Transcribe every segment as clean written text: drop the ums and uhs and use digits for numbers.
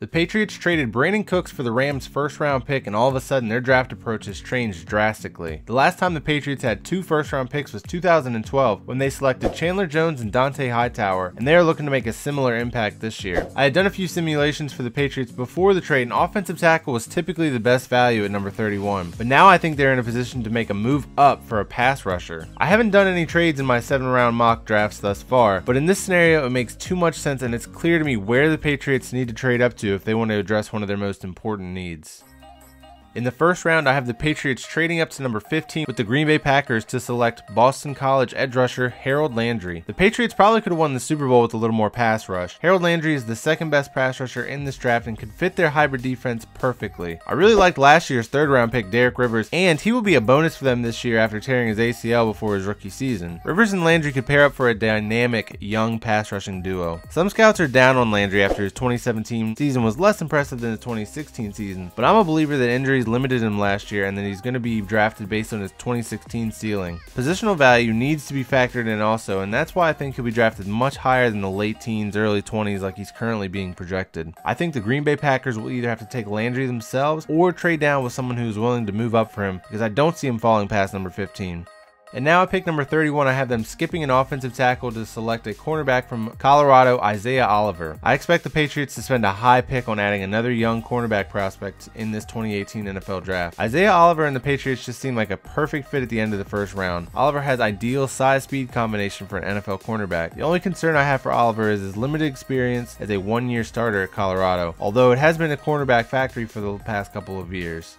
The Patriots traded Brandin Cooks for the Rams' first-round pick, and all of a sudden their draft approach has changed drastically. The last time the Patriots had 2 first-round picks was 2012 when they selected Chandler Jones and Hightower, and they are looking to make a similar impact this year. I had done a few simulations for the Patriots before the trade, and offensive tackle was typically the best value at number 31, but now I think they're in a position to make a move up for a pass rusher. I haven't done any trades in my 7-round mock drafts thus far, but in this scenario it makes too much sense, and it's clear to me where the Patriots need to trade up to if they want to address one of their most important needs. In the first round, I have the Patriots trading up to number 15 with the Green Bay Packers to select Boston College edge rusher Harold Landry. The Patriots probably could have won the Super Bowl with a little more pass rush. Harold Landry is the second best pass rusher in this draft and could fit their hybrid defense perfectly. I really liked last year's 3rd round pick Derek Rivers, and he will be a bonus for them this year after tearing his ACL before his rookie season. Rivers and Landry could pair up for a dynamic young pass rushing duo. Some scouts are down on Landry after his 2017 season was less impressive than his 2016 season, but I'm a believer that injuries limited him last year and then he's going to be drafted based on his 2016 ceiling. Positional value needs to be factored in also, and that's why I think he'll be drafted much higher than the late teens, early 20s like he's currently being projected. I think the Green Bay Packers will either have to take Landry themselves or trade down with someone who's willing to move up for him, because I don't see him falling past number 15. And now at pick number 31, I have them skipping an offensive tackle to select a cornerback from Colorado, Isaiah Oliver. I expect the Patriots to spend a high pick on adding another young cornerback prospect in this 2018 NFL draft. Isaiah Oliver and the Patriots just seem like a perfect fit at the end of the first round. Oliver has ideal size-speed combination for an NFL cornerback. The only concern I have for Oliver is his limited experience as a 1-year starter at Colorado, although it has been a cornerback factory for the past couple of years.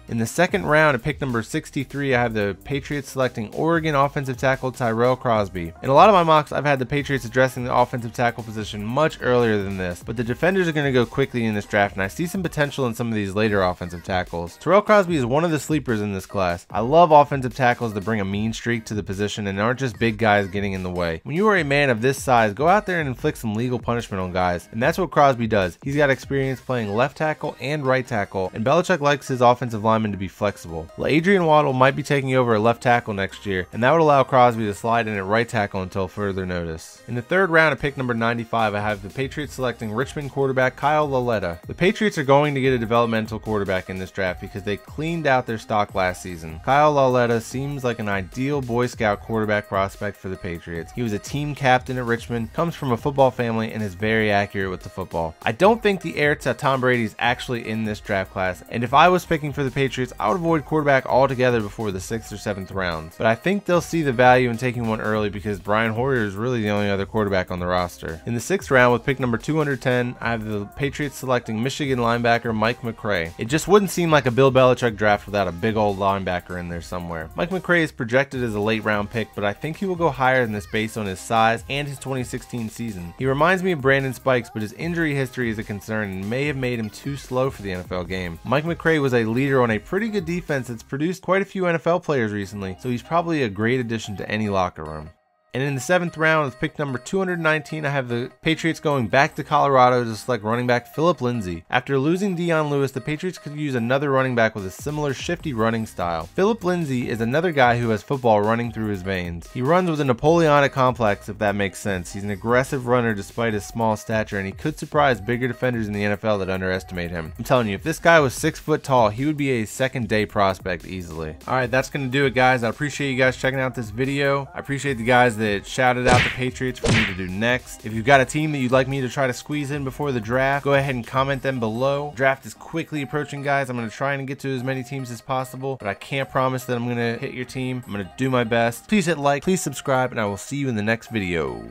In the second round at pick number 63, I have the Patriots selecting Oregon offensive tackle Tyrell Crosby. In a lot of my mocks, I've had the Patriots addressing the offensive tackle position much earlier than this, but the defenders are going to go quickly in this draft, and I see some potential in some of these later offensive tackles. Tyrell Crosby is one of the sleepers in this class. I love offensive tackles that bring a mean streak to the position and aren't just big guys getting in the way. When you are a man of this size, go out there and inflict some legal punishment on guys, and that's what Crosby does. He's got experience playing left tackle and right tackle, and Belichick likes his offensive linemen to be flexible. Adrian Waddle might be taking over a left tackle next year, and that would allow Crosby to slide in at right tackle until further notice. In the third round at pick number 95, I have the Patriots selecting Richmond quarterback Kyle Lauletta. The Patriots are going to get a developmental quarterback in this draft because they cleaned out their stock last season. Kyle Lauletta seems like an ideal Boy Scout quarterback prospect for the Patriots. He was a team captain at Richmond, comes from a football family, and is very accurate with the football. I don't think the heir to Tom Brady is actually in this draft class, and if I was picking for the Patriots, I would avoid quarterback altogether before the 6th or 7th rounds, but I think they'll see the value in taking one early because Brian Hoyer is really the only other quarterback on the roster. In the 6th round with pick number 210, I have the Patriots selecting Michigan linebacker Mike McCray. It just wouldn't seem like a Bill Belichick draft without a big old linebacker in there somewhere. Mike McCray is projected as a late round pick, but I think he will go higher than this based on his size and his 2016 season. He reminds me of Brandon Spikes, but his injury history is a concern and may have made him too slow for the NFL game. Mike McCray was a leader on a pretty good defense that's produced quite a few NFL players recently, so he's probably a great addition to any locker room. And in the 7th round with pick number 219, I have the Patriots going back to Colorado to select running back Phillip Lindsay. After losing Dion Lewis, the Patriots could use another running back with a similar shifty running style. Phillip Lindsay is another guy who has football running through his veins. He runs with a Napoleonic complex, if that makes sense. He's an aggressive runner despite his small stature, and he could surprise bigger defenders in the NFL that underestimate him. I'm telling you, if this guy was 6 foot tall, he would be a second-day prospect easily. Alright, that's going to do it, guys. I appreciate you guys checking out this video. I appreciate the guys that shouted out the Patriots for me to do next. If you've got a team that you'd like me to try to squeeze in before the draft, go ahead and comment them below. Draft is quickly approaching, guys. I'm going to try and get to as many teams as possible, but I can't promise that I'm going to hit your team. I'm going to do my best. Please hit like, please subscribe, and I will see you in the next video.